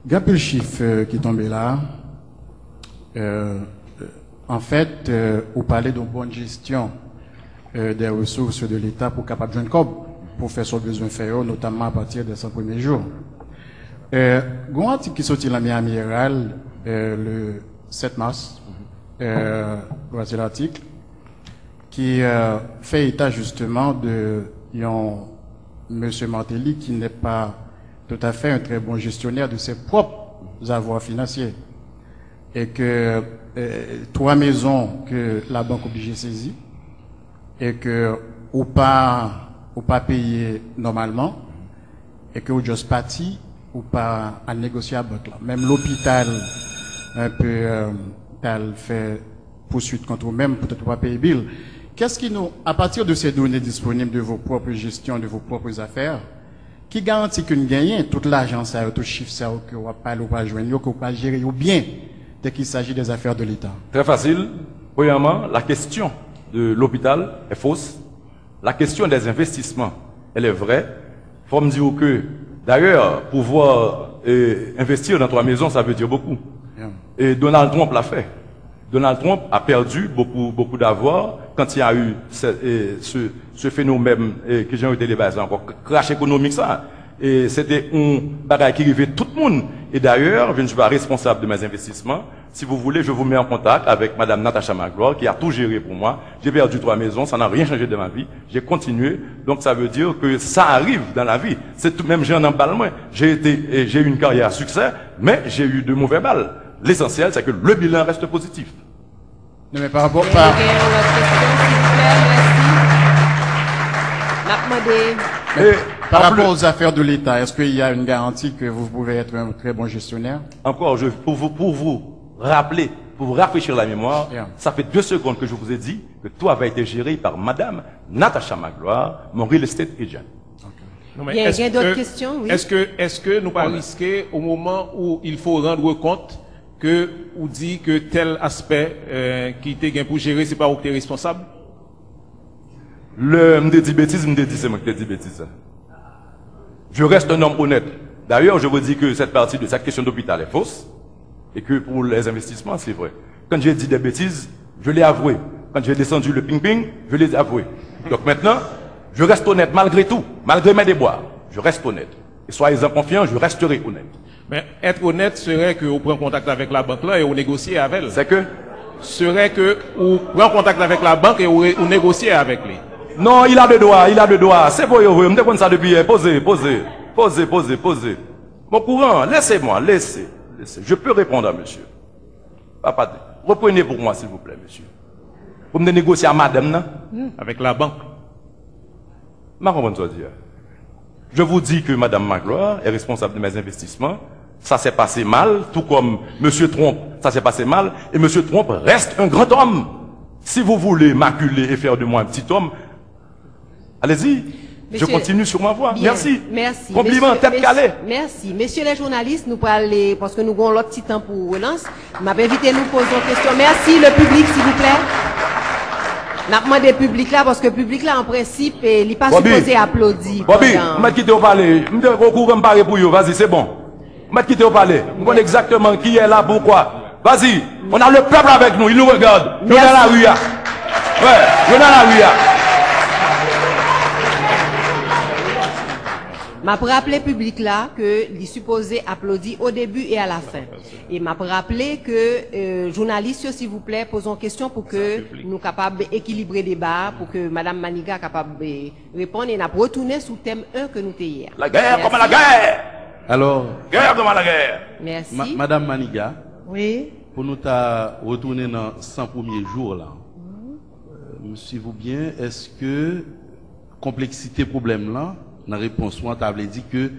Gapé le chiffre qui est tombé là, en fait, vous parlez de bonne gestion des ressources de l'État pour capable de joindre pour faire son besoin faire, notamment à partir de son premier jour. Un article qui sorti dans la amiral le 7 mars, voici l'article, qui fait état justement de M. Martelly qui n'est pas tout à fait un très bon gestionnaire de ses propres avoirs financiers. Et que 3 maisons que la banque obligée saisit et que ou pas payer normalement et que ou juste parti ou pas à négocier à banque là. Même l'hôpital un peu fait poursuite contre vous-même peut-être pas payer bill. Qu'est-ce qui nous, à partir de ces données disponibles de vos propres gestions, de vos propres affaires, qui garantit que nous gagnons toute l'argent, tout chiffre, ça, que vous ne pas joindre, que vous pas gérer, ou bien, dès qu'il s'agit des affaires de l'État? Très facile. Premièrement, la question de l'hôpital est fausse. La question des investissements, elle est vraie. Il faut me dire que, d'ailleurs, pouvoir investir dans 3 maisons, ça veut dire beaucoup. Yeah. Et Donald Trump l'a fait. Donald Trump a perdu beaucoup d'avoir quand il y a eu ce phénomène que j'ai été débattu encore, crash économique ça. Et c'était un bagage qui arrivait tout le monde. Et d'ailleurs, je ne suis pas responsable de mes investissements. Si vous voulez, je vous mets en contact avec Madame Natacha Magloire, qui a tout géré pour moi. J'ai perdu 3 maisons, ça n'a rien changé de ma vie. J'ai continué. Donc ça veut dire que ça arrive dans la vie. C'est tout même, j'ai un balle moins. J'ai eu une carrière à succès, mais j'ai eu de mauvais balles. L'essentiel, c'est que le bilan reste positif. Non, mais par rapport par rapport aux affaires de l'État, est-ce qu'il y a une garantie que vous pouvez être un très bon gestionnaire? Encore, pour vous rappeler, pour vous rafraîchir la mémoire, Yeah. Ça fait 2 secondes que je vous ai dit que tout avait été géré par Madame Natacha Magloire, mon real estate agent. Non, mais Il y a d'autres questions, oui. Est-ce que nous pas risquer au moment où il faut rendre compte que on dit que tel aspect qui était gain pour gérer, c'est pas vous qui êtes responsable? Me dit bêtise, c'est moi qui te dis bêtise. Je reste un homme honnête. D'ailleurs, je vous dis que cette partie de cette question d'hôpital est fausse et que pour les investissements, c'est vrai. Quand j'ai dit des bêtises, je l'ai avoué. Quand j'ai descendu le ping-ping, je l'ai avoué. Donc maintenant, je reste honnête malgré tout, malgré mes déboires. Je reste honnête. Et soyez-en confiants, je resterai honnête. Mais être honnête serait que vous prenez contact avec la banque là et vous négociez avec elle. C'est que? Serait que vous prenez contact avec la banque et vous négociez avec lui. Non, il a le droit. C'est bon, je me dis ça depuis hier. Posez. Mon courant, laissez-moi. Je peux répondre à monsieur. Papa, reprenez pour moi, s'il vous plaît, monsieur. Vous me négocier à madame, non? Avec la banque. Je vous dis que madame Magloire est responsable de mes investissements. Ça s'est passé mal, tout comme monsieur Trump, ça s'est passé mal. Et monsieur Trump reste un grand homme. Si vous voulez m'acculer et faire de moi un petit homme, allez-y. Je continue sur ma voie. Bien. Merci. Compliment, tête calée. Merci. Messieurs les journalistes, nous parlons, parce que nous avons l'autre petit temps pour relance. M'a invité nous poser une question. Merci, le public, s'il vous plaît. N'a demandé public là, parce que public là, en principe, il n'est pas supposé applaudir. Bobby, je quitter au palais. Je vais recours me parler pour vous. Vas-y, c'est bon. Je quitter au palais. Je connais exactement qui est là, pourquoi. Vas-y. On a le peuple avec nous. Il nous regarde. Nous dans la rue. Ouais, nous dans la rue. M'a rappelé public là que il supposé applaudir au début et à la fin. Et m'a rappelé que journalistes, s'il vous plaît, posons question pour que nous capables d'équilibrer le débat, pour que Madame Maniga capable de répondre et n'a retourné sous thème 1 que nous t'ai hier. La guerre comme la guerre. Alors, guerre comme la guerre. Merci. Madame Maniga. Oui. Pour nous retourner dans 100 premiers jours là. Suivez-vous bien, est-ce que complexité problème là, dans la réponse, on t'a dit que